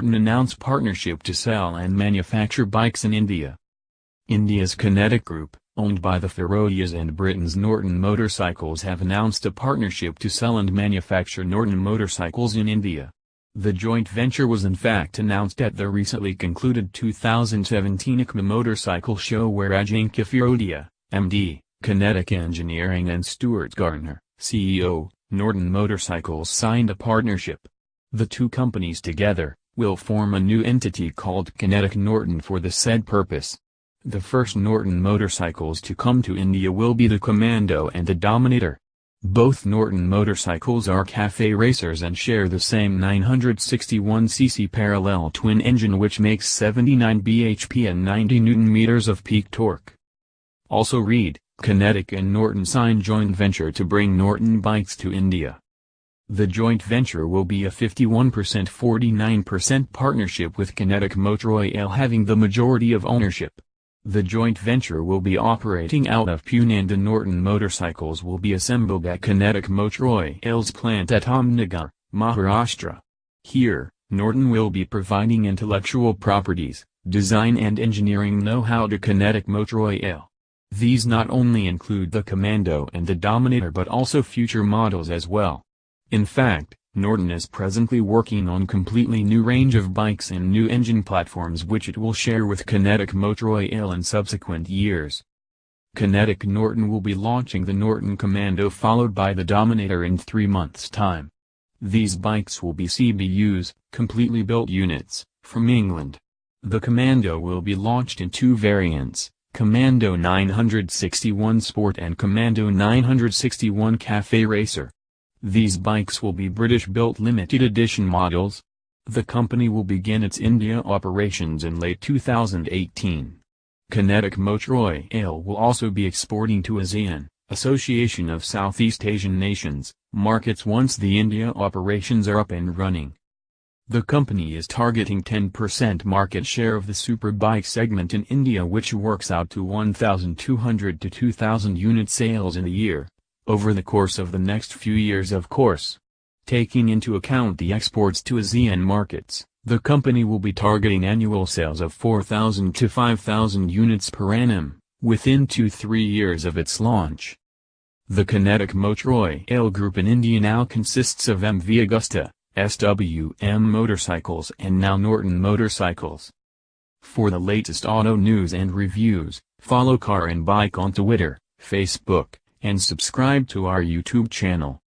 Norton announce partnership to sell and manufacture bikes in India. India's Kinetic Group, owned by the Firodias, and Britain's Norton Motorcycles have announced a partnership to sell and manufacture Norton motorcycles in India. The joint venture was in fact announced at the recently concluded 2017 EICMA Motorcycle Show, where Ajinkya Firodia, MD, Kinetic Engineering, and Stuart, Garner, CEO, Norton Motorcycles signed a partnership. The two companies together will form a new entity called Kinetic Norton for the said purpose. The first Norton motorcycles to come to India will be the Commando and the Dominator. Both Norton motorcycles are café racers and share the same 961cc parallel twin engine, which makes 79 bhp and 90 Nm of peak torque. Also read, Kinetic and Norton sign joint venture to bring Norton bikes to India. The joint venture will be a 51%-49% partnership, with Kinetic Motorcycles having the majority of ownership. The joint venture will be operating out of Pune, and the Norton motorcycles will be assembled at Kinetic Motorcycles plant at Ahmednagar, Maharashtra. Here, Norton will be providing intellectual properties, design and engineering know-how to Kinetic Motorcycles. These not only include the Commando and the Dominator but also future models as well. In fact, Norton is presently working on completely new range of bikes and new engine platforms, which it will share with Kinetic Motorcycles in subsequent years. Kinetic Norton will be launching the Norton Commando followed by the Dominator in 3 months' time. These bikes will be CBUs, completely built units, from England. The Commando will be launched in 2 variants, Commando 961 Sport and Commando 961 Café Racer. These bikes will be British-built limited edition models. The company will begin its India operations in late 2018. Kinetic Motorcycles will also be exporting to ASEAN, Association of Southeast Asian Nations, markets once the India operations are up and running. The company is targeting 10% market share of the superbike segment in India, which works out to 1,200 to 2,000 unit sales in a year. Over the course of the next few years, of course. Taking into account the exports to ASEAN markets, the company will be targeting annual sales of 4,000 to 5,000 units per annum, within 2-3 years of its launch. The Kinetic Motorcycle Group in India now consists of MV Agusta, SWM Motorcycles and now Norton Motorcycles. For the latest auto news and reviews, follow Car and Bike on Twitter, Facebook, and subscribe to our YouTube channel.